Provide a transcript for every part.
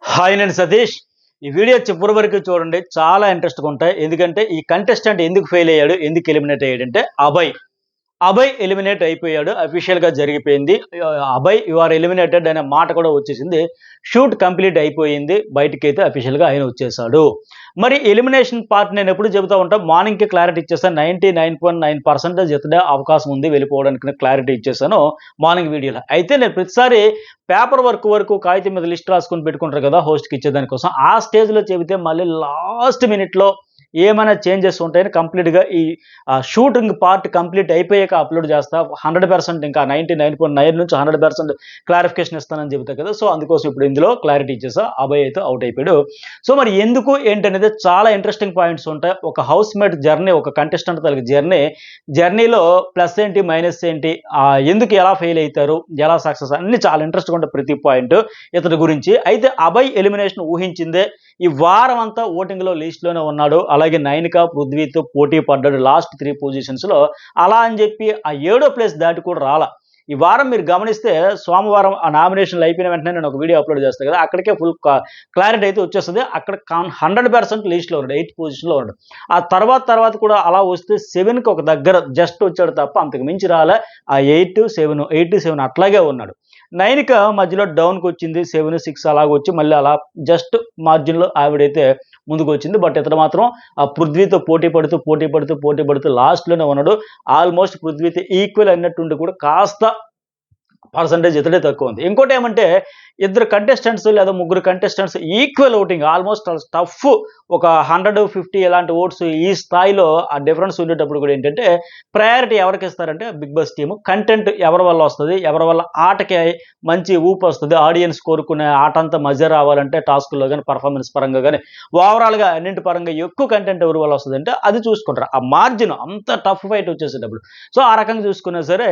Hi నేను సతీష్. ఈ video చివరి వరకు చూడండి, చాలా ఇంట్రెస్ట్గా ఉంటాయి. ఎందుకంటే ఈ కంటెస్టెంట్ ఎందుకు ఫెయిల్ అయ్యాడు, ఎందుకు ఎలిమినేట్ అయ్యాడంటే అభయ్. అభయ్ ఎలిమినేట్ అయిపోయాడు. అఫీషియల్‌గా జరిగిపోయింది. అభయ్ యూ ఆర్ ఎలిమినేటెడ్ అనే మాట కూడా వచ్చేసింది. షూట్ కంప్లీట్ అయిపోయింది. బయటికైతే అఫీషియల్‌గా ఆయన వచ్చేసాడు. మరి ఎలిమినేషన్ పార్ట్ నేను ఎప్పుడు చెబుతా ఉంటా, మార్నింగ్‌కి క్లారిటీ ఇచ్చేసాను. 99.9% ఇతడే అవకాశం ఉంది వెళ్ళిపోవడానికి క్లారిటీ ఇచ్చేసాను మార్నింగ్ వీడియోలో. అయితే నేను ప్రతిసారి పేపర్ వర్క్ వరకు కాగితం మీద లిస్ట్ రాసుకొని పెట్టుకుంటారు కదా హోస్ట్‌కి ఇచ్చేదానికోసం. ఆ స్టేజ్‌లో చెబితే మళ్ళీ లాస్ట్ మినిట్‌లో ఏమైనా చేంజెస్ ఉంటాయని కంప్లీట్‌గా ఈ షూటింగ్ పార్ట్ కంప్లీట్ అయిపోయాక అప్లోడ్ చేస్తా. 100% ఇంకా 99.9 నుంచి 100% క్లారిఫికేషన్ ఇస్తానని చెబుతా కదా! సో, అందుకోసం ఇప్పుడు ఇందులో క్లారిటీ ఇచ్చేసా. అభయ్ అయితే ఔట్ అయిపోయాడు. సో, మరి ఎందుకు ఏంటనేది చాలా ఇంట్రెస్టింగ్ పాయింట్స్ ఉంటాయి. ఒక హౌస్‌మేట్ జర్నీ, ఒక కంటెస్టెంట్ తాలూకు జర్నీలో ప్లస్ ఏంటి, మైనస్ ఏంటి, ఎందుకు ఎలా ఫెయిల్ అయితారు, ఎలా సక్సెస్ అన్నీ చాలా ఇంట్రెస్ట్‌గా ఉంటాయి ప్రతి పాయింట్ ఇతడి గురించి. అయితే అభయ్ ఎలిమినేషన్ ఊహించిందే. ఈ వారం అంతా ఓటింగ్‌లో లిస్ట్‌లోనే ఉన్నాడు. అలాగే నైనిక, పృథ్వీతో పోటీ పడ్డాడు లాస్ట్ 3 పొజిషన్స్‌లో. అలా అని చెప్పి ఆ ఏడో ప్లేస్ దాటి కూడా రాలా. ఈ వారం మీరు గమనిస్తే సోమవారం ఆ నామినేషన్‌లు అయిపోయిన వెంటనే నేను ఒక వీడియో అప్లోడ్ చేస్తా కదా! అక్కడికే ఫుల్ క్లారిటీ అయితే వచ్చేస్తది. అక్కడ 100% లిస్ట్‌లో ఉన్నాడు. 8th పొజిషన్‌లో ఉన్నాడు. ఆ తర్వాత కూడా అలా వస్తే 7కి ఒక దగ్గర జస్ట్ వచ్చాడు తప్ప అంతకు మించి రాలే. ఆ 8, 7 అట్లాగే ఉన్నాడు. నైనిక మధ్యలో డౌన్‌కొచ్చింది. 7, 6 అలాగొచ్చి మళ్ళీ అలా జస్ట్ మార్జిన్‌లో ఆవిడైతే ముందుకొచ్చింది. బట్ ఇతను మాత్రం ఆ పృథ్వీతో పోటీ పడుతూ లాస్ట్‌లోనే ఉన్నాడు. ఆల్మోస్ట్ పృథ్వీతో ఈక్వల్ అన్నట్టుండి కూడా కాస్త పర్సెంటేజ్ ఇతడే తక్కువ ఉంది. ఇంకోటేమంటే ఇద్దరు కంటెస్టెంట్స్ లేదా ముగ్గురు contestants equal voting almost tough ఒక 150 ఇలాంటి ఓట్స్ ఈ స్థాయిలో ఆ డిఫరెన్స్ ఉండేటప్పుడు కూడా ఏంటంటే ప్రయారిటీ ఎవరికి ఇస్తారంటే బిగ్ బాస్ టీమ్ కంటెంట్ ఎవరి వల్ల వస్తుంది, ఎవరి వల్ల ఆటకి మంచి ఊపు వస్తుంది, ఆడియన్స్ కోరుకునే ఆట అంతా మజా రావాలంటే టాస్క్లో కానీ పర్ఫార్మెన్స్ పరంగా కానీ ఓవరాల్గా అన్నింటి పరంగా ఎక్కువ కంటెంట్ ఎవరి వల్ల వస్తుంది అంటే అది చూసుకుంటారు. ఆ మార్జిన్ అంత టఫ్ ఫైట్ వచ్చేసేటప్పుడు. సో ఆ రకంగా చూసుకున్నా సరే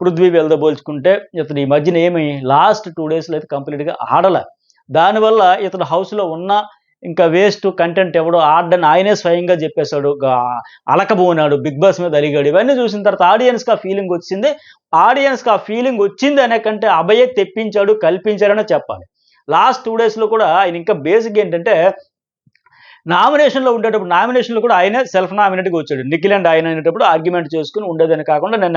పృథ్వీ వీళ్ళతో పోల్చుకుంటే ఇతను ఈ మధ్యన ఏమి లాస్ట్ 2 డేస్‌లో అయితే కంప్లీట్‌గా ఆడల. దానివల్ల ఇతను హౌస్‌లో ఉన్నా ఇంకా వేస్ట్, కంటెంట్ ఎవడో ఆడడని ఆయనే స్వయంగా చెప్పేసాడు. అలకబోనాడు, బిగ్ బాస్ మీద అలిగాడు. ఇవన్నీ చూసిన తర్వాత ఆడియన్స్‌కి ఆ ఫీలింగ్ వచ్చింది. ఆడియన్స్‌కి ఆ ఫీలింగ్ వచ్చింది అనే కంటే అభయే తెప్పించాడు, కల్పించాడనే చెప్పాలి. లాస్ట్ 2 డేస్‌లో కూడా ఆయన ఇంకా బేసిక్ ఏంటంటే నామినేషన్‌లో కూడా ఆయనే సెల్ఫ్ నామినేట్‌గా వచ్చాడు. నిఖిల్ అండ్ ఆయన అనేటప్పుడు ఆర్గ్యుమెంట్ చేసుకొని ఉండేదని కాకుండా నేను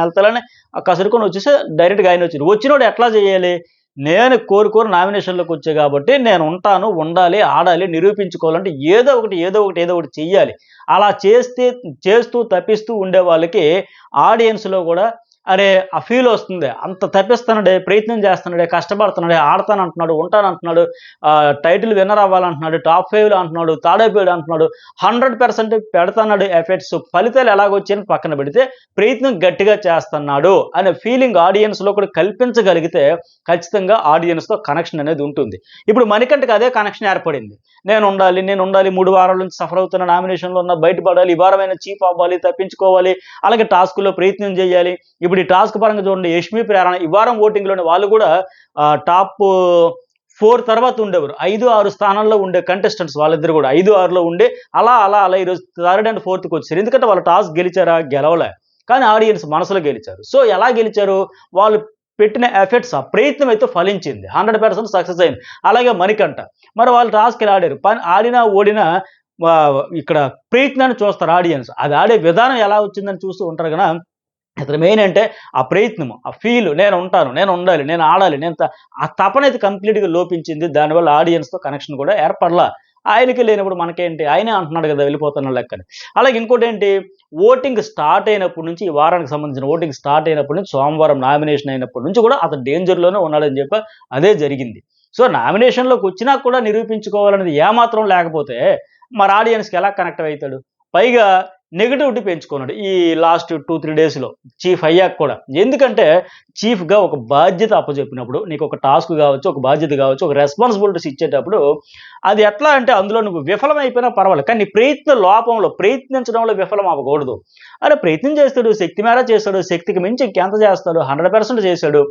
వెళ్తాలని కసురుకొని వచ్చేసి డైరెక్ట్‌గా ఆయన వచ్చాడు. వచ్చినోడు ఎట్లా చేయాలి? నేను కోరి నామినేషన్‌లోకి వచ్చా కాబట్టి నేను ఉంటాను, ఉండాలి, ఆడాలి, నిరూపించుకోవాలంటే ఏదో ఒకటి చెయ్యాలి. అలా చేస్తూ తప్పిస్తూ ఉండే వాళ్ళకి ఆడియన్స్‌లో కూడా అరే! ఆ ఫీల్ వస్తుంది. అంత తప్పిస్తున్నాడే, ప్రయత్నం చేస్తున్నాడే, కష్టపడుతున్నాడే, ఆడతానంటున్నాడు, ఉంటానంటున్నాడు, టైటిల్ విన్నర్ అవ్వాలంటున్నాడు, టాప్ 5లో అంటున్నాడు, తాడైపోయాడు అంటున్నాడు, 100% పెడుతున్నాడు ఎఫర్ట్స్. ఫలితాలు ఎలాగొచ్చాయని పక్కన పెడితే ప్రయత్నం గట్టిగా చేస్తున్నాడు అనే ఫీలింగ్ ఆడియన్స్‌లో కూడా కల్పించగలిగితే ఖచ్చితంగా ఆడియన్స్‌తో కనెక్షన్ అనేది ఉంటుంది. ఇప్పుడు మణికంఠకి అదే కనెక్షన్ ఏర్పడింది. నేను ఉండాలి 3 వారాల నుంచి సఫర్ అవుతున్న, నామినేషన్‌లో ఉన్న, బయటపడాలి, ఈ వారమైనా చీఫ్ అవ్వాలి, తప్పించుకోవాలి, అలాగే టాస్క్‌లో ప్రయత్నం చేయాలి. ఇప్పుడు ఈ టాస్క్ పరంగా చూడండి, యష్మి ప్రేరణ ఈ వారం ఓటింగ్‌లోనే వాళ్ళు కూడా టాప్ 4 తర్వాత ఉండేవారు. 5, 6 స్థానాల్లో ఉండే కంటెస్టెంట్స్ వాళ్ళిద్దరు కూడా 5, 6లో ఉండి అలా ఈరోజు థర్డ్ అండ్ ఫోర్త్‌కి వచ్చారు. ఎందుకంటే వాళ్ళు టాస్క్ గెలిచారా? గెలవలే. కానీ ఆడియన్స్ మనసులో గెలిచారు. సో ఎలా గెలిచారు? వాళ్ళు పెట్టిన ఎఫర్ట్స్ ఆ ప్రయత్నం అయితే ఫలించింది. 100% సక్సెస్ అయింది. అలాగే మణికంఠ. మరి వాళ్ళు టాస్క్‌లు ఆడారు. ఆడినా, ఓడినా ఇక్కడ ప్రయత్నాన్ని చూస్తారు ఆడియన్స్. అది ఆడే విధానం ఎలా వచ్చిందని చూస్తూ ఉంటారు గన ఇతను మెయిన్ అంటే ఆ ప్రయత్నము, ఆ ఫీల్, నేను ఉంటాను, నేను ఉండాలి, నేను ఆడాలి, ఆ తపన అయితే కంప్లీట్‌గా లోపించింది. దానివల్ల ఆడియన్స్‌తో కనెక్షన్ కూడా ఏర్పడలా. ఆయనకి లేనప్పుడు మనకేంటి? ఆయనే అంటున్నాడు కదా! వెళ్ళిపోతున్న లెక్కని. అలాగే ఇంకోటేంటి, ఓటింగ్ స్టార్ట్ అయినప్పటి నుంచి ఈ వారానికి సంబంధించిన ఓటింగ్ స్టార్ట్ అయినప్పటి నుంచి సోమవారం నామినేషన్ అయినప్పటి నుంచి కూడా అతను డేంజర్‌లోనే ఉన్నాడని చెప్పి అదే జరిగింది. సో, నామినేషన్‌లోకి వచ్చినా కూడా నిరూపించుకోవాలనేది ఏమాత్రం లేకపోతే మరి ఆడియన్స్‌కి ఎలా కనెక్ట్ అయితాడు? పైగా నెగటివిటీ పెంచుకున్నాడు ఈ లాస్ట్ 2, 3 డేస్‌లో చీఫ్ అయ్యాక కూడా. ఎందుకంటే చీఫ్‌గా ఒక బాధ్యత అప్పజెప్పినప్పుడు నీకు ఒక టాస్క్ కావచ్చు, ఒక బాధ్యత కావచ్చు, ఒక రెస్పాన్సిబిలిటీస్ ఇచ్చేటప్పుడు అది ఎట్లా అంటే అందులో నువ్వు విఫలమైపోయినా పర్వాలేదు. కానీ నీ ప్రయత్నించడంలో విఫలం అవ్వకూడదు. అరే ప్రయత్నం చేస్తాడు, శక్తి మేర చేస్తాడు, శక్తికి మించి ఇంకెంత చేస్తాడు, 100% చేశాడు.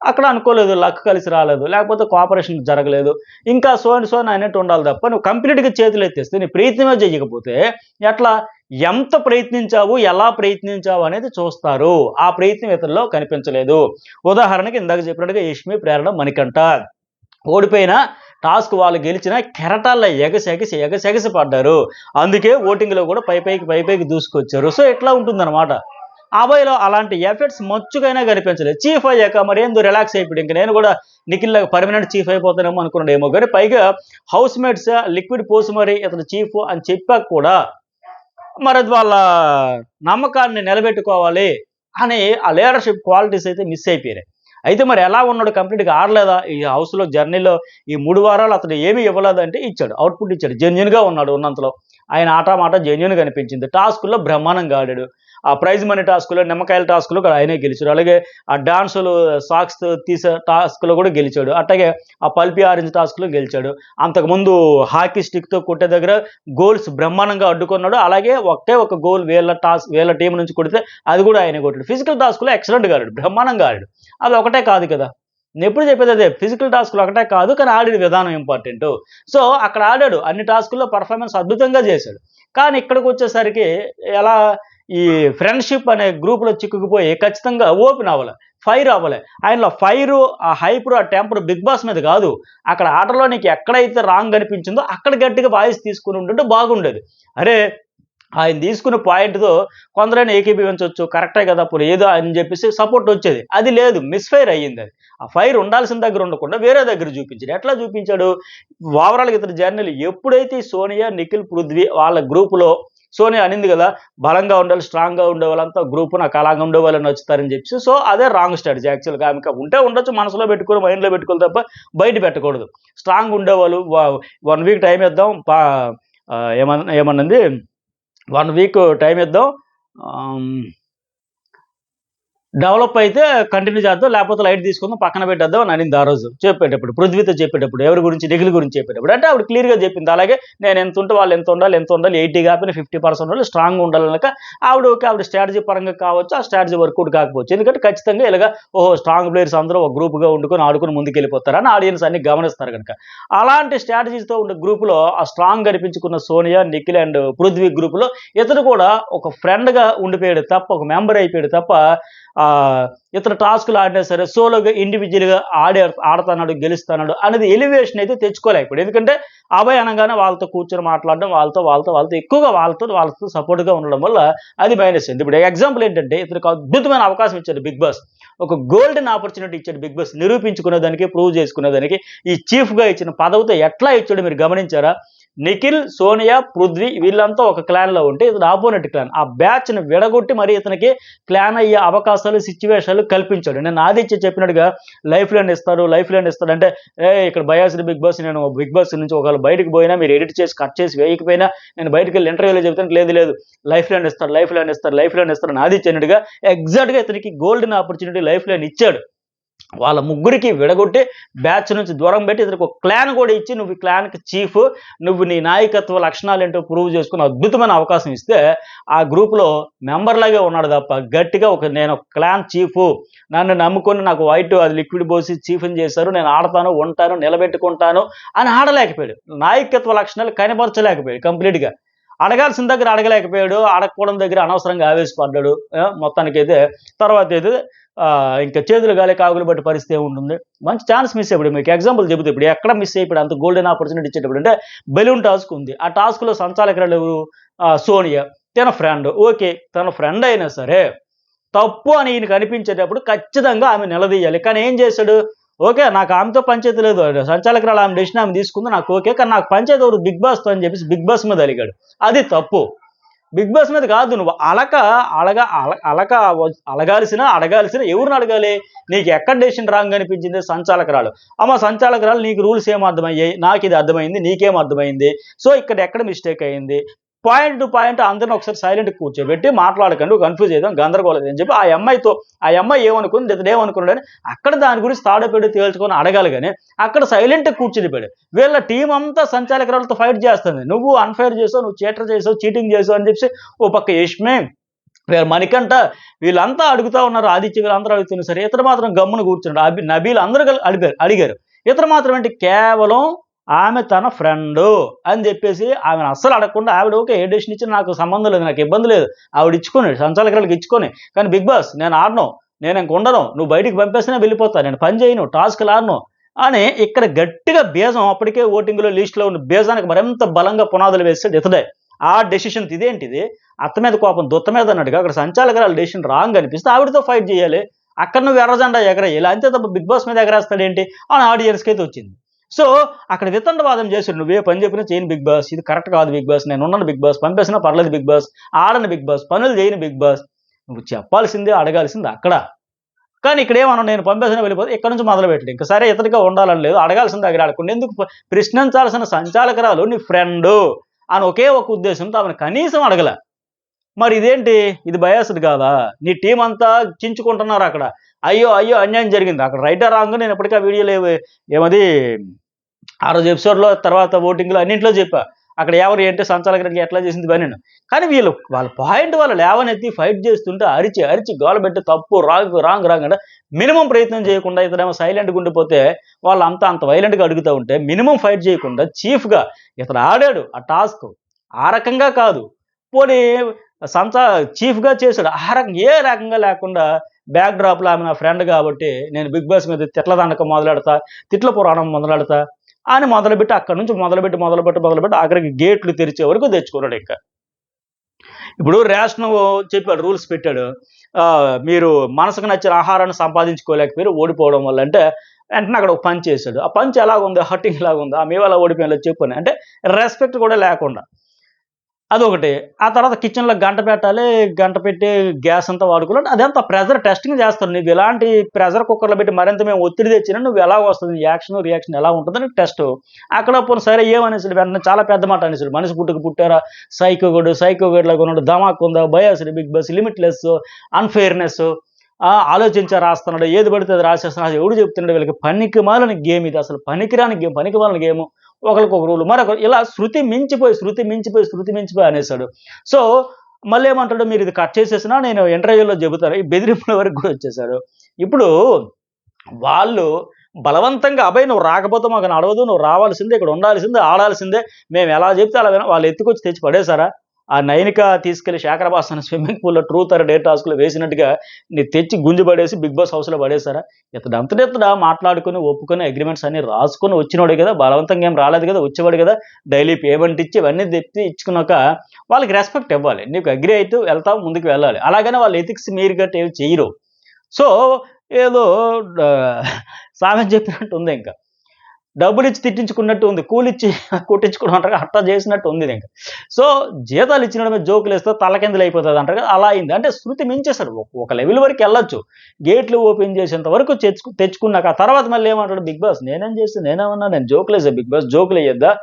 అక్కడ అనుకోలేదు, లక్ కలిసి రాలేదు, లేకపోతే కోఆపరేషన్ జరగలేదు, ఇంకా సో అండ్ సో అన్నట్టు ఉండాలి తప్ప నువ్వు కంప్లీట్‌గా చేతులెత్తేస్తే నీ ప్రయత్నమే చేయకపోతే ఎట్లా? ఎంత ప్రయత్నించావు, ఎలా ప్రయత్నించావు అనేది చూస్తారు. ఆ ప్రయత్నం ఇతనిలో కనిపించలేదు. ఉదాహరణకి ఇందాక చెప్పినట్టుగా యష్మి, ప్రేరణ, మణికంఠ ఓడిపోయినా టాస్క్ వాళ్ళు గెలిచిన కెరటాల్లో ఎగసెగసి పడ్డారు. అందుకే ఓటింగ్లో కూడా పైపైకి దూసుకొచ్చారు. సో ఇట్లా ఉంటుందన్నమాట. అభయ్‌లో అలాంటి ఎఫెక్ట్స్ మచ్చుకైనా కనిపించలేదు. చీఫ్ అయ్యాక మరేందో రిలాక్స్ అయిపోయాడు. ఇంక నేను కూడా నిఖిల్‌లాగా పర్మనెంట్ చీఫ్ అయిపోతానేమో అనుకున్నాడేమో గానీ, పైగా హౌస్ మేట్స్ లిక్విడ్ పోసి మరి ఇతను చీఫ్ అని చెప్పాక కూడా మరి అది వాళ్ళ నమ్మకాన్ని నిలబెట్టుకోవాలి అని ఆ లీడర్‌షిప్ క్వాలిటీస్ అయితే మిస్ అయిపోయినాయి. అయితే మరి ఎలా ఉన్నాడు? కంప్లీట్‌గా ఆడలేదా? ఈ హౌస్‌లో జర్నీలో ఈ 3 వారాలు అతను ఏమీ ఇవ్వలేదంటే ఇచ్చాడు. అవుట్‌పుట్ ఇచ్చాడు. జెన్యూన్‌గా ఉన్నాడు ఉన్నంతలో. ఆయన ఆట జెన్యూన్‌గా అనిపించింది. టాస్కుల్లో బ్రహ్మాండంగా ఆడాడు. ఆ ప్రైజ్ మనీ టాస్క్‌లో, నిమ్మకాయల టాస్క్‌లో కూడా ఆయనే గెలిచాడు. అలాగే ఆ డాన్సులు సాక్స్ తీసే టాస్క్‌లో కూడా గెలిచాడు. అట్లాగే ఆ పల్పి ఆరెంజ్ టాస్క్‌లో గెలిచాడు. అంతకుముందు హాకీ స్టిక్‌తో కొట్టే దగ్గర గోల్స్ బ్రహ్మాండంగా అడ్డుకున్నాడు. అలాగే ఒకే ఒక గోల్ వీళ్ళ టీం నుంచి కొడితే అది కూడా ఆయనే కొట్టాడు. ఫిజికల్ టాస్క్‌లో ఎక్సలెంట్‌గా ఆడాడు. బ్రహ్మాండంగా ఆడాడు. అది ఒకటే కాదు కదా! నేనెప్పుడు చెప్పేది అదే. ఫిజికల్ టాస్క్‌లు ఒకటే కాదు. కానీ ఆడిన విధానం ఇంపార్టెంటు. సో, అక్కడ ఆడాడు. అన్ని టాస్కుల్లో పెర్ఫార్మెన్స్ అద్భుతంగా చేశాడు. కానీ ఇక్కడికొచ్చేసరికి ఎలా ఈ ఫ్రెండ్‌షిప్ అనే గ్రూప్‌లో చిక్కుకుపోయి ఖచ్చితంగా ఓపెన్ అవ్వలే. ఫైర్ అవ్వలే. ఆయనలో ఫైరు, ఆ హైపరు, ఆ టెంపర్ 'బిగ్ బాస్' మీద కాదు. అక్కడ ఆటలో నీకు ఎక్కడైతే రాంగ్ అనిపించిందో అక్కడ గట్టిగా వాయిస్ తీసుకొని ఉండుంటే బాగుండేది. అరే! ఆయన తీసుకున్న పాయింట్‌తో కొందరైనా ఏకీభవించొచ్చు. కరెక్టే కదా! పోనీ ఏదో అని చెప్పేసి సపోర్ట్ వచ్చేది. అది లేదు. మిస్‌ఫైర్ అయ్యిందది. ఆ ఫైర్ ఉండాల్సిన దగ్గర ఉండకుండా వేరే దగ్గర చూపించాడు. ఎట్లా చూపించాడు? ఓవరాల్‌గా ఇతని జర్నీలో ఎప్పుడైతే ఈ సోనియా, నిఖిల్, పృథ్వీ వాళ్ళ గ్రూప్‌లో సోనియా అనింది కదా! బలంగా ఉండాలి, స్ట్రాంగ్‌గా ఉండేవాళ్ళంతా గ్రూప్ నాకు అలాగా ఉండేవాళ్ళే నచ్చుతారని చెప్పేసి. సో, అదే రాంగ్ స్ట్రాటజీ యాక్చువల్‌గా. ఆమెకి ఉంటే ఉండొచ్చు, మనసులో పెట్టుకొని, మైండ్‌లో పెట్టుకోవాలి తప్ప బయట పెట్టకూడదు. స్ట్రాంగ్ ఉండేవాళ్ళు 1 వీక్ టైమ్ ఇద్దాం. ఏమన్నది 1 వీక్ టైమ్ ఇద్దాం. ఆహ్, డెవలప్ అయితే కంటిన్యూ చేద్దాం. లేకపోతే లైట్ తీసుకుందాం. పక్కన పెట్టేద్దాం అని అనింది ఆ రోజు. చెప్పేటప్పుడు. పృథ్వీతో చెప్పేటప్పుడు. ఎవరి గురించి? నిఖిల్ గురించి చెప్పేటప్పుడు. అంటే ఆవిడ క్లియర్‌గా చెప్పింది. అలాగే నేను ఎంతుంటే వాళ్ళు ఎంత ఉండాలి. 80 కాకపోయినా 50% ఉండాలి. స్ట్రాంగ్‌గా ఉండాలనక ఆవిడ ఓకే. ఆవిడ స్ట్రాటజీ పరంగా కావచ్చు. ఆ స్ట్రాటజీ వర్కౌట్ కాకపోవచ్చు. ఎందుకంటే ఖచ్చితంగా ఇలాగ ఓహో! స్ట్రాంగ్ ప్లేయర్స్ అందరూ ఒక గ్రూప్‌గా వండుకొని ఆడుకొని ముందుకెళ్ళిపోతారని ఆడియన్స్ అన్ని గమనిస్తారు గనక. అలాంటి స్ట్రాటజీస్‌తో ఉండే గ్రూప్‌లో ఆ స్ట్రాంగ్ అనిపించుకున్న సోనియా, నిఖిల్ అండ్ పృథ్వీ గ్రూప్‌లో ఇతను కూడా ఒక ఫ్రెండ్‌గా ఉండిపోయాడు తప్ప, ఒక మెంబర్ అయిపోయాడు తప్ప ఇతను టాస్క్‌లు ఆడినా సరే సోలోగా ఇండివిడ్యువల్‌గా ఆడతన్నాడు, గెలుస్తున్నాడు అనేది ఎలివేషన్ అయితే తెచ్చుకోలేకపోయాడు. ఎందుకంటే అభయ్ అనగానే వాళ్ళతో కూర్చొని మాట్లాడడం, వాళ్ళతో ఎక్కువగా వాళ్ళతో సపోర్ట్‌గా ఉండడం వల్ల అది మైనస్ అయింది. ఇప్పుడు ఎగ్జాంపుల్ ఏంటంటే ఇతనికి అద్భుతమైన అవకాశం ఇచ్చాడు బిగ్ బాస్. ఒక గోల్డెన్ ఆపర్చునిటీ ఇచ్చాడు బిగ్ బాస్. నిరూపించుకునేదానికి, ప్రూవ్ చేసుకునేదానికి ఈ చీఫ్‌గా ఇచ్చిన పదవితో ఎట్లా ఇచ్చాడో మీరు గమనించారా? నిఖిల్, సోనియా, పృథ్వీ వీళ్ళంతా ఒక క్లాన్‌లో ఉంటే ఇతను ఆపోనెంట్ క్లాన్. ఆ బ్యాచ్‌ని విడగొట్టి మరి ఇతనికి క్లాన్ అయ్యే అవకాశాలు, సిట్యుయేషన్‌లు కల్పించాడు. నేను ఆదిత్య చెప్పినట్టుగా లైఫ్ లైన్ ఇస్తాడు అంటే, ఇక్కడ బయాస్డ్ బిగ్ బాస్, నేను బిగ్ బాస్ నుంచి ఒకవేళ బయటకి పోయినా మీరు ఎడిట్ చేసి, కట్ చేసి వేయకపోయినా నేను బయటికెళ్ళి ఇంటర్వ్యూలో చెప్తాను. లేదు లైఫ్ లైన్ ఇస్తాడు అని ఆదిత్య అన్నట్టుగా ఎగ్జాక్ట్‌గా ఇతనికి గోల్డెన్ ఆపర్చునిటీ లైఫ్ లైన్ ఇచ్చాడు. వాళ్ళ ముగ్గురికి విడగొట్టి బ్యాచ్ నుంచి దూరం పెట్టి ఇతనికి ఒక క్లాన్ కూడా ఇచ్చి నువ్వు ఈ క్లాన్‌కి చీఫ్, నువ్వు నీ నాయకత్వ లక్షణాలేంటో ప్రూవ్ చేసుకొని అద్భుతమైన అవకాశం ఇస్తే ఆ గ్రూప్‌లో మెంబర్‌లాగే ఉన్నాడు తప్ప గట్టిగా నేను ఒక క్లాన్ చీఫు, నన్ను నమ్ముకొని నాకు వైట్ అది లిక్విడ్ పోసి చీఫ్‌ని చేశారు. నేను ఆడతాను, ఉంటాను, నిలబెట్టుకుంటాను అని ఆడలేకపోయాడు. నాయకత్వ లక్షణాలు కనబరచలేకపోయాడు కంప్లీట్‌గా. అడగాల్సిన దగ్గర అడగలేకపోయాడు. అడగకూడని దగ్గర అనవసరంగా ఆవేశపడ్డాడు. మొత్తానికైతే తర్వాతైతే ఇంకా చేతులు గాలి కాకులు బట్టి పరిస్థితి ఏముంటుంది? మంచి ఛాన్స్ మిస్ అయిపోయాడు. మీకు ఎగ్జాంపుల్ చెబుతా. ఇప్పుడు ఎక్కడ మిస్ అయిపోయాడు అంత గోల్డెన్ ఆపర్చునిటీ ఇచ్చేటప్పుడు అంటే బెలూన్ టాస్క్ ఉంది. ఆ టాస్క్‌లో సంచాలకురాలు ఎవరు? సోనియా. తన ఫ్రెండ్. ఓకే. తన ఫ్రెండ్ అయినా సరే తప్పు అని ఈయనకి అనిపించేటప్పుడు ఖచ్చితంగా ఆమె నిలదీయాలి. కానీ ఏం చేశాడు? ఓకే. నాకు ఆమెతో పంచాయతీ లేదు. సంచాలకురాలు ఆమె డెసిషన్ ఆమె తీసుకుంది. నాకు ఓకే. కానీ నాకు పంచాయతీ ఎవరు? బిగ్ బాస్‌తో అని చెప్పేసి బిగ్ బాస్ మీద అలిగాడు. అది తప్పు. బిగ్ బాస్ మీద కాదు నువ్వు అడగాల్సిన ఎవరిని అడగాలి? నీకు ఎక్కడ డెసిషన్ రాంగ్ అనిపించింది? సంచాలకురాలు. అమ్మ సంచాలకురాలు నీకు రూల్స్ ఏం అర్థమయ్యాయి? నాకిది అర్థమైంది. నీకేం అర్థమైంది? సో, ఇక్కడ ఎక్కడ మిస్టేక్ అయింది? పాయింట్ టు పాయింట్ అందరిని ఒకసారి సైలెంట్‌గా కూర్చోబెట్టి మాట్లాడకండి. కన్‌ఫ్యూజ్ చేద్దాం, గందరగోళం అని చెప్పి ఆ అమ్మాయి ఏమనుకుంది, ఇతను ఏమనుకున్నాడని అక్కడ దాని గురించి తాడోపేడో తేల్చుకొని అడగాలి గాని, అక్కడ సైలెంట్‌గా కూర్చుండిపోయాడు. వీళ్ళ టీమ్ అంతా సంచాలకురాలతో ఫైట్ చేస్తుంది. నువ్వు అన్‌ఫెయిర్ చేసావు, నువ్వు చీటర్ చేసావు, చీటింగ్ చేసావు అని చెప్పేసి ఓ పక్క యష్మి, మణికంఠ వీళ్ళంతా అడుగుతా ఉన్నారు. ఆదిత్య వీళ్ళందరూ అడుగుతున్నారు సరే. ఇతను మాత్రం గమ్మున కూర్చున్నాడు. నబీల్ అందరూ అడిగారు. ఇతను మాత్రం ఏంటి కేవలం ఆమె తన ఫ్రెండు అని చెప్పేసి ఆమెను అస్సలు అడగకుండా ఆవిడ ఓకే ఏ డెసిషన్ ఇచ్చినా నాకు సంబంధం లేదు, నాకు ఇబ్బంది లేదు. ఆవిడ ఇచ్చుకోని సంచాలకురాలకు ఇచ్చుకొని, కానీ బిగ్ బాస్ నేను ఆడను, నేను ఇంక ఉండను, నువ్వు బయటికి పంపేసినా వెళ్ళిపోతా, నేను పని చేయను, టాస్క్లు ఆడను, అని ఇక్కడ గట్టిగా బీజం అప్పటికే ఓటింగ్లో లిస్టులో ఉన్న బీజానికి మరింత బలంగా పునాదులు వేసాడు ఇతడే. ఆ డెసిషన్ ఇదేంటిది, అత్త మీద కోపం దుత్త మీద అన్నట్టుగా అక్కడ సంచాలకురాలు డెసిషన్ రాంగ్ అనిపిస్తే ఆవిడతో ఫైట్ చేయాలి, అక్కడ నువ్వు ఎర్రజెండా ఎగరేయాలి, అంతే తప్ప బిగ్ బాస్ మీద ఎగరేస్తాడేంటి అని ఆడియన్స్కి అయితే వచ్చింది. సో అక్కడ వితండవాదం చేశాడు, నువ్వే పని చెప్పినా చేయను బిగ్ బాస్, ఇది కరెక్ట్ కాదు బిగ్ బాస్, నేను ఉన్నాను బిగ్ బాస్, పంపేసినా పర్లేదు బిగ్ బాస్, ఆడను బిగ్ బాస్, పనులు చేయను బిగ్ బాస్, నువ్వు చెప్పాల్సిందే అడగాల్సింది అక్కడ. కానీ ఇక్కడ ఏమన్నా నేను పంపేసిన వెళ్ళిపోతే ఇక్కడ నుంచి మొదలు పెట్టండి, ఇంకా సరే ఇతనిగా ఉండాలని లేదు, అడగాల్సిన దగ్గర అడగకుండా ఎందుకు ప్రశ్నించాల్సిన సంచాలకురాలు నీ ఫ్రెండు అని ఒకే ఒక ఉద్దేశంతో ఆమెను కనీసం అడగల. మరి ఇదేంటి, ఇది బయాస్డ్ కాదా? నీ టీం అంతా చించుకుంటున్నారు అక్కడ, అయ్యో అయ్యో అన్యాయం జరిగింది అక్కడ, రైటర్ రాంగ్ నేను ఎప్పటికీ వీడియోలో ఏమది ఆ రోజు ఎపిసోడ్లో తర్వాత ఓటింగ్లో అన్నింటిలో చెప్పా, అక్కడ ఎవరు ఏంటి సంచాలకుడికి ఎట్లా చేసింది పని. కానీ వీళ్ళు వాళ్ళ పాయింట్ వాళ్ళు లేవనెత్తి ఫైట్ చేస్తుంటే అరిచి అరిచి గోల పెట్టి తప్పు రాంగ్ రాంగ్ రాంగ్ అంటే మినిమం ప్రయత్నం చేయకుండా ఇతడేమో సైలెంట్గా ఉండిపోతే వాళ్ళు అంత వైలెంట్గా అడుగుతూ ఉంటే మినిమం ఫైట్ చేయకుండా చీఫ్గా ఇతడు ఆడాడు ఆ టాస్క్, ఆ రకంగా కాదు పోనీ చీఫ్గా చేశాడు, ఆ రకం ఏ రకంగా లేకుండా బ్యాక్ డ్రాప్లో ఆమె నా ఫ్రెండ్ కాబట్టి నేను బిగ్ బాస్ మీద తిట్ల దండకం మొదలెడతా, తిట్ల పురాణం మొదలెడతా అని మొదలుపెట్టి అక్కడి నుంచి మొదలుపెట్టి ఆఖరికి గేట్లు తెరిచే వరకు తెచ్చుకున్నాడు. ఇంకా ఇప్పుడు రేషన్ చెప్పాడు, రూల్స్ పెట్టాడు, మీరు మనసుకు నచ్చిన ఆహారాన్ని సంపాదించుకోలేకపోయారు ఓడిపోవడం వల్ల అంటే వెంటనే అక్కడ ఒక పంచ్ చేశాడు. ఆ పంచ్ ఎలాగుంది, హట్టింగ్ లాగుంది, ఆ మేము అలా ఓడిపోయాలో చెప్పని అంటే రెస్పెక్ట్ కూడా లేకుండా అదొకటి. ఆ తర్వాత కిచెన్లో గంట పెట్టాలి, గంట పెట్టి గ్యాస్ అంతా వాడుకోవాలి, అదంతా ప్రెజర్ టెస్టింగ్ చేస్తారు. నువ్వు ఇలాంటి ప్రెజర్ కుక్కర్లో పెట్టి మరింత మేము ఒత్తిడి తెచ్చినా నువ్వు ఎలా వస్తుంది, యాక్షన్ రియాక్షన్ ఎలా ఉంటుందని టెస్ట్. అక్కడ పోనీ సరే ఏమనేసాడు, వెంటనే చాలా పెద్ద మాట అనేసాడు, మనిషి పుట్టారా సైకోగడ్ లాగా ఉన్నాడు, ధమాక్ ఉందా, biased, big boss, limitless, unfairness, ఆలోచించా రాస్తున్నాడు, ఏది పడితే అది రాసేస్తున్నాడు, ఎవడు చెప్తున్నాడు వీళ్ళకి, పనికి మాలిన గేమ్ ఇది, అసలు పనికిరాని గేమ్, పనికి మాలిన గేమ్, ఒకరికొక రూలు మరొకరు ఇలా శృతి మించిపోయి అనేసాడు. సో మళ్ళీ ఏమంటాడు, మీరు ఇది కట్ చేసేసినా నేను ఇంటర్వ్యూలో చెబుతాను, ఈ బెదిరింపుల వరకు కూడా వచ్చేసారు. ఇప్పుడు వాళ్ళు బలవంతంగా అబ్బాయి నువ్వు రాకపోతే మాకు నడవదు, నువ్వు రావాల్సిందే, ఇక్కడ ఉండాల్సిందే, ఆడాల్సిందే, మేము ఎలా చెప్తే అలా వినా, వాళ్ళు ఎత్తుకొచ్చి తెచ్చి పడేశారా? ఆ నైనిక తీసుకెళ్లి శేఖరబాసన స్విమ్మింగ్ పూల్లో ట్రూత్ ఆర్ డేర్ టాస్క్లో వేసినట్టుగా నీ తెచ్చి గుంజు పడేసి బిగ్ బాస్ హౌస్లో పడేశారా? ఇతడంతటా మాట్లాడుకుని ఒప్పుకొని అగ్రిమెంట్స్ అన్ని రాసుకొని వచ్చినోడే కదా, బలవంతంగా ఏం రాలేదు కదా, వచ్చేవాడు కదా, డైలీ పేమెంట్ ఇచ్చి ఇవన్నీ తెచ్చి ఇచ్చుకున్నాక వాళ్ళకి రెస్పెక్ట్ ఇవ్వాలి, నీకు అగ్రి అయితే వెళ్తావు, ముందుకు వెళ్ళాలి, అలాగనే వాళ్ళు ఎథిక్స్ మీరు గట్టి ఏమి చేయరు. సో ఏదో సామెత చెప్పినట్టు ఉంది, ఇంకా డబ్బులు ఇచ్చి తిట్టించుకున్నట్టు ఉంది, కూలిచ్చి కుట్టించుకోవడం అంటారు అట్లా చేసినట్టు ఉంది ఇంకా. సో జీతాలు ఇచ్చిన మీద జోకులు వేస్తే తలకిందులు అయిపోతుంది అంటారు కదా, అలా అయింది. అంటే శృతి మించేశాడు, ఒక లెవెల్ వరకు వెళ్ళొచ్చు, గేట్లు ఓపెన్ చేసేంత వరకు తెచ్చుకున్నాక ఆ తర్వాత మళ్ళీ ఏమంటాడు, బిగ్ బాస్ నేనేం చేస్తే నేనేమన్నా, నేను జోకులు వేసా, బిగ్ బాస్ జోకులు వేయద్దా,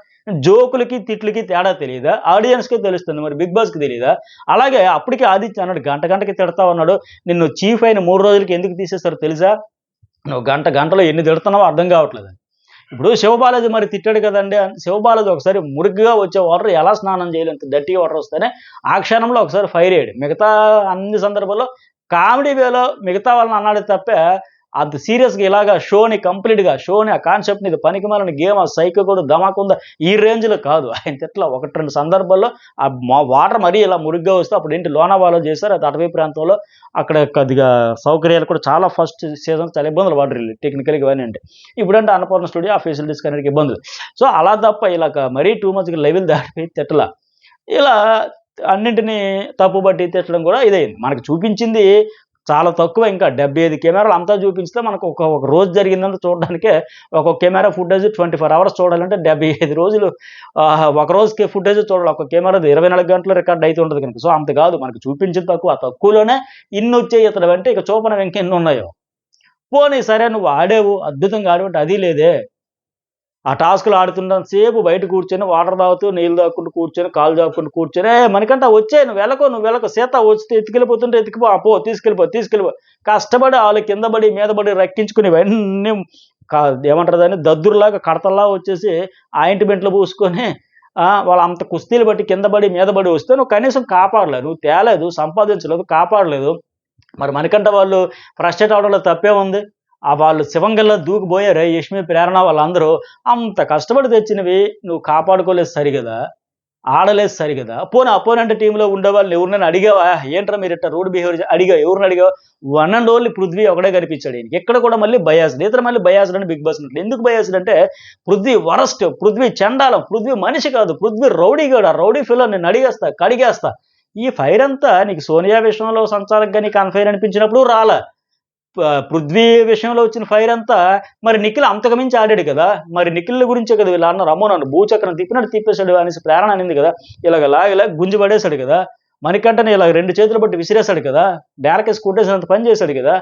జోకులకి తిట్లకి తేడా తెలియదా, ఆడియన్స్కే తెలుస్తుంది, మరి బిగ్ బాస్కి తెలియదా? అలాగే అప్పటికే ఆదిత్య అన్నాడు, గంటకి తిడతా ఉన్నాడు, నిన్ను చీఫ్ అయిన 3 రోజులకి ఎందుకు తీసేస్తారో తెలుసా, నువ్వు గంటలో ఎన్ని తిడుతున్నావో అర్థం కావట్లేదు. ఇప్పుడు శివబాలాజీ మరి తిట్టాడు కదండి, శివబాలాజీ ఒకసారి మురిగ్గా వచ్చే వాటర్ ఎలా స్నానం చేయలేదు, డర్టీ వాటర్ వస్తేనే ఆ క్షణంలో ఒకసారి ఫైర్ అయ్యాడు. మిగతా అన్ని సందర్భాల్లో కామెడీ వేలో మిగతా వాళ్ళని అన్నాడు తప్పే, అంత సీరియస్గా ఇలాగా కంప్లీట్గా ఆ కాన్సెప్ట్ని ఇది పనికి మాలిన గేమ్, ఆ సైకో కూడా ధమాకుందా ఈ రేంజ్లో కాదు. ఆయన తిట్ల 1-2 సందర్భాల్లో ఆ వాటర్ మరీ ఇలా మురిగ్గా వస్తే అప్పుడు ఏంటి లోనావాలో చేశారు, అది అటవీ ప్రాంతంలో అక్కడ కొద్దిగా సౌకర్యాలు కూడా చాలా ఫస్ట్ సీజన్ చాలా ఇబ్బందులు పడ్డారు టెక్నికల్గా ఇవన్నీ. అంటే ఇప్పుడంటే అన్నపూర్ణ స్టూడియో ఆ ఫెసిలిటీస్ కనేటికి ఇబ్బందులు. సో అలా తప్ప ఇలా మరీ టూ మచ్గా లెవెల్ దాటిపోయి తిట్టల, ఇలా అన్నింటినీ తప్పుబట్టి తిట్టడం కూడా ఇదైంది. మనకు చూపించింది చాలా తక్కువ, ఇంకా 75 కెమెరాలు అంతా చూపించితే మనకు ఒక రోజు జరిగిందంతా చూడడానికే ఒక్కొక్క కెమెరా ఫుటేజ్ 24 hours చూడాలంటే 75 రోజులు ఒక రోజుకి ఫుటేజ్ చూడాలి, ఒక కెమెరా 24 గంటలు రికార్డ్ అయితే ఉంటుంది కనుక. సో అంత కాదు, మనకు చూపించింది తక్కువ, ఆ తక్కువలోనే ఇన్ని వచ్చాయి ఇతడు అంటే ఇక చూపనవి ఇంకెన్ని ఉన్నాయో. పోనీ సరే నువ్వు ఆడేవు, అద్భుతంగా ఆడేవంటే అది లేదే, ఆ టాస్క్లు ఆడుతున్నంత సేపు బయట కూర్చొని వాటర్ తాగుతూ నీళ్ళు తాక్కుంటూ కూర్చొని కాలు తాక్కుంటూ కూర్చొని మనకంటే వచ్చే నువ్వు వెళ్ళకు సీత వస్తే ఎత్తుకెళ్ళిపోతుంటే ఎత్తుకుపో తీసుకెళ్ళిపో కష్టపడి వాళ్ళు కింద పడి మీద పడి రక్కించుకుని ఇవన్నీ ఏమంటారు దాన్ని దద్దురులాగా కడతల్లా వచ్చేసి ఆయింట్మెంట్లు పూసుకొని వాళ్ళు అంత కుస్తీలు బట్టి కింద పడి మీద పడి వస్తే నువ్వు కనీసం కాపాడలేదు, నువ్వు తేలేదు, సంపాదించలేదు, కాపాడలేదు. మరి మనకంటే వాళ్ళు ఫ్రస్ట్రేట్ అవడంలో తప్పే ఉంది. వాళ్ళు శివంగల్లా దూకిపోయారు, యష్మి ప్రేరణ వాళ్ళందరూ అంత కష్టపడి తెచ్చినవి నువ్వు కాపాడుకోలేదు సరిగదా. ఆడలేదు సరిగదా. పోనీ అపోనెంట్ టీంలో ఉండేవాళ్ళు ఎవరినైనా అడిగావా? ఏంట్రా మీరు ఇట్టా రూడ్ బిహేవియర్ అడిగావు. ఎవరిని అడిగావు? వన్ అండ్ ఓన్లీ పృథ్వీ ఒకడే కనిపించాడు ఈయనకి. ఇక్కడ కూడా మళ్ళీ బయాస్డ్. ఇతను మళ్ళీ బయాస్డ్ అని బిగ్ బాస్ అన్నట్లు. ఎందుకు బయాస్డ్ అంటే పృథ్వీ వరస్ట్, పృథ్వీ చండాలం, పృథ్వీ మనిషి కాదు, పృథ్వీ రౌడీగాడు, ఆ రౌడీ ఫిలో నేను అడిగేస్తా, కడిగేస్తా. ఈ ఫైర్ అంతా నీకు సోనియా విషయంలో సంచాలకుగా నీకు అన్ఫైర్ అనిపించినప్పుడు రాలా. పృథ్వీ విషయంలో వచ్చిన ఫైర్ అంతా మరి నిఖిల్ అంతకు మించి ఆడాడు కదా. మరి నిఖిల్ గురించే కదా వీళ్ళు అన్నారు, అమ్మో నన్ను భూచక్రం తిప్పినట్టు తిప్పేశాడు అనేసి ప్రేరణ అనింది కదా. ఇలాగ లాగలా గుంజి పడేశాడు కదా. మణికంఠని ఇలా 2 చేతులు పట్టి విసిరేశాడు కదా. డేరకేసి కొట్టేసినంత పని చేశాడు కదా.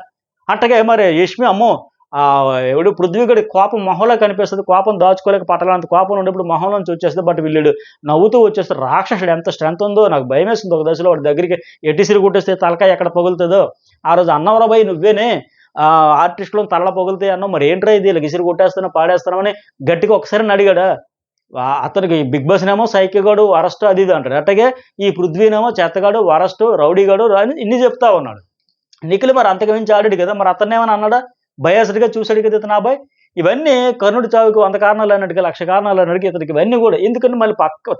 అట్టగే మరి యష్మి అమ్మో ఎవడు పృథ్వీగడి కోపం మొహంలో కనిపిస్తుంది. కోపం దాచుకోలేక పట్టలంత కోపం ఉండేప్పుడు మొహం నుంచి వచ్చేస్తుంది. బట్ వీళ్ళు నవ్వుతూ వచ్చేస్తారు. రాక్షసుడు ఎంత స్ట్రెంత్ ఉందో నాకు భయం వేస్తుంది. ఒక దశలో వాడి దగ్గరికి ఎట్టిసిరి కొట్టేస్తే తలకాయ ఎక్కడ పగులుతుందో. ఆ రోజు అన్నవరా భయ్ నువ్వేనే ఆర్టిస్టులను తల్ల పగులుతాయి అన్నావు, మరి ఏంట్రా ఇది ఇలా గిసిరి కొట్టేస్తాను పాడేస్తానని గట్టిగా ఒకసారి అడిగాడా. అతనికి బిగ్ బాస్ నేమో సైకిగాడు వరస్ట్ అది ఇది అంటాడు. అట్టగే ఈ పృథ్వీనేమో చెత్తగాడు వరస్ట్ రౌడీగాడు అని ఇన్ని చెప్తా ఉన్నాడు. నిఖిల్ మరి అంతకు మించి ఆడాడు కదా. మరి అతన్ని ఏమని అన్నాడా? బయాస్డ్గా చూశాడు కదా ఇతను అబ్బాయి. ఇవన్నీ కర్ణుడి చావుకు 100 కారణాలు అన్నట్టుగా 1,00,000 కారణాలు అన్నట్టుగా ఇతనికి ఇవన్నీ కూడా ఎందుకంటే మళ్ళీ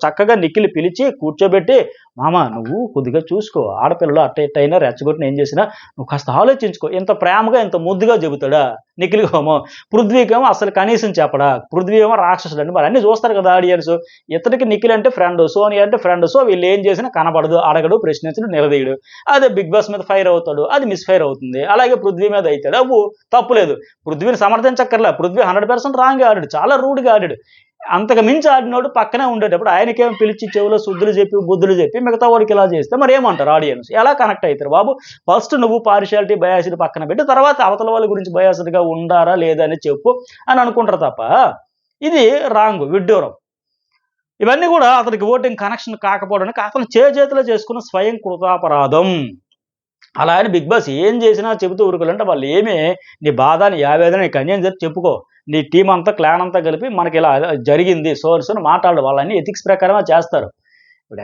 చక్కగా నిఖిల్ పిలిచి కూర్చోబెట్టి మామ నువ్వు కొద్దిగా చూసుకో, ఆడపిల్లలు అట్ట ఇట్ట అయినా రెచ్చగొట్టిన ఏం చేసినా నువ్వు కాస్త ఆలోచించుకో. ఇంత ప్రేమగా ఇంత ముద్దుగా చెబుతాడా నిఖిల్కేమో. పృథ్వీకేమో అసలు కనీసం చెప్పడా. పృథ్వీ ఏమో రాక్షసుడు అండి. మరి అన్ని చూస్తారు కదా ఆడియన్స్. ఇతనికి నిఖిల్ అంటే ఫ్రెండ్, సోనియా అంటే ఫ్రెండ్. సో వీళ్ళు ఏం చేసినా కనపడదు, అడగడు, ప్రశ్నించడు, నిలదీయడు. అదే బిగ్ బాస్ మీద ఫైర్ అవుతాడు, అది మిస్ఫైర్ అవుతుంది. అలాగే పృథ్వీ మీద అవుతాడు, అవ్వు తప్పులేదు. పృథ్వీని సమర్థించక్కర్లే. పృథ్వీ 100% రాంగ్ ఆడాడు, చాలా రూడ్గా ఆడాడు. అంతకు మించి ఆడినోడు పక్కనే ఉండేటప్పుడు ఆయనకేమో పిలిచి చెవులో శుద్ధులు చెప్పి బుద్ధులు చెప్పి మిగతా వాడికి ఇలా చేస్తే మరి ఏమంటారు ఆడియన్స్? ఎలా కనెక్ట్ అవుతారు బాబు? ఫస్ట్ నువ్వు పార్షియాలిటీ బయాసిడ్ పక్కన పెట్టి తర్వాత అవతల వాళ్ళ గురించి బయాసిడ్గా ఉండారా లేదా అని చెప్పు అని అనుకుంటారు తప్ప ఇది రాంగ్, విడ్డూరం. ఇవన్నీ కూడా అతనికి ఓటింగ్ కనెక్షన్ కాకపోవడానికి అతను చేతిలో చేసుకున్న స్వయం కృతాపరాధం. అలా అని బిగ్ బాస్ ఏం చేసినా చెబుతూ ఊరుకోవాలంటే వాళ్ళు ఏమీ నీ బాధ నీ ఆవేదన నీకు అన్యాయం చెప్పి చెప్పుకో. నీ టీం అంతా క్లాన్ అంతా కలిపి మనకి ఇలా జరిగింది సోర్స్ అని మాట్లాడు. వాళ్ళని ఎథిక్స్ ప్రకారమే చేస్తారు. ఇప్పుడు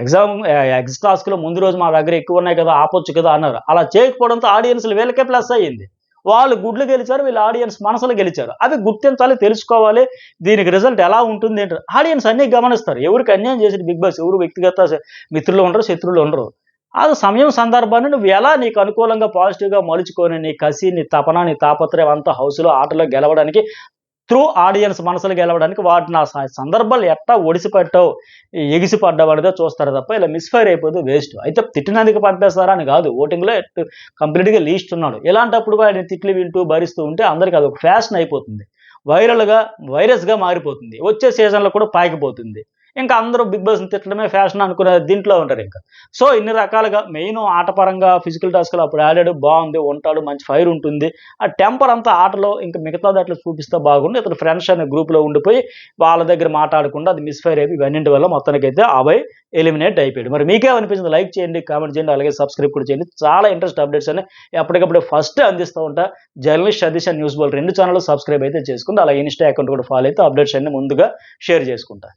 ఎగ్జ్ టాస్క్లో ముందు రోజు మా దగ్గర ఎక్కువ ఉన్నాయి కదా ఆపొచ్చు కదా అన్నారు. అలా చేయకపోవడంతో ఆడియన్స్లు వీళ్ళకే ప్లస్ అయ్యింది. వాళ్ళు గుడ్లు గెలిచారు, వీళ్ళు ఆడియన్స్ మనసులు గెలిచారు. అవి గుర్తించాలి, తెలుసుకోవాలి, దీనికి రిజల్ట్ ఎలా ఉంటుంది ఏంటో ఆడియన్స్ అన్నీ గమనిస్తారు. ఎవరికి అన్యాయం చేసేది బిగ్ బాస్, ఎవరు వ్యక్తిగత మిత్రులు ఉండరు, శత్రువులు ఉండరు. అది సమయం సందర్భాన్ని నువ్వు ఎలా నీకు అనుకూలంగా పాజిటివ్గా మలుచుకొని నీ కసి, నీ తపన, నీ తాపత్రయం అంతా హౌస్లో ఆటలో గెలవడానికి త్రూ ఆడియన్స్ మనసులు గెలవడానికి వాటిని ఆ సందర్భాలు ఎట్టా ఒడిసిపట్టావు ఎగిసిపడ్డావు అనేది చూస్తారు తప్ప ఇలా మిస్ఫైర్ అయిపోతే వేస్ట్. అయితే తిట్టినందుకు పంపేస్తారా అని కాదు. ఓటింగ్లో కంప్లీట్గా లీస్ట్ ఉన్నాడు. ఇలాంటప్పుడు ఆయన తిట్లు వింటూ భరిస్తూ ఉంటే అందరికీ అది ఒక ఫ్యాషన్ అయిపోతుంది, వైరస్గా మారిపోతుంది. వచ్చే సీజన్లో కూడా పాకిపోతుంది. ఇంకా అందరూ బిగ్ బాస్ని తిట్టడమే ఫ్యాషన్ అనుకునే దీంట్లో ఉంటారు ఇంకా. సో ఇన్ని రకాలుగా మెయిన్ ఆటపరంగా ఫిజికల్ టాస్క్లు అప్పుడు ఆడాడు, బాగుంది, ఉంటాడు, మంచి ఫైర్ ఉంటుంది. ఆ టెంపర్ అంతా ఆటలో ఇంకా మిగతా దాంట్లో చూపిస్తే బాగుండి ఇతను ఫ్రెండ్స్ అనే గ్రూప్లో ఉండిపోయి వాళ్ళ దగ్గర మాట్లాడకుండా అది మిస్ఫైర్ అయిపోయి ఇవన్నింటి వల్ల మొత్తానికైతే అభయ్ ఎలిమినేట్ అయిపోయాడు. మరి మీకేమనిపించింది? లైక్ చేయండి, కామెంట్ చేయండి, అలాగే సబ్స్క్రైబ్ కూడా చేయండి. చాలా ఇంట్రెస్ట్ అప్డేట్స్ అని ఎప్పటికప్పుడు ఫస్ట్ అందిస్తూ ఉంటా. జర్నలిస్ట్ సతీష్ అండ్ న్యూస్ బోల్ 2 ఛానల్ సబ్స్క్రైబ్ అయితే చేసుకుంటా. అలాగే ఇన్స్టా అకౌంట్ కూడా ఫాలో అయితే అప్డేట్స్ అన్ని ముందుగా షేర్ చేసుకుంటా.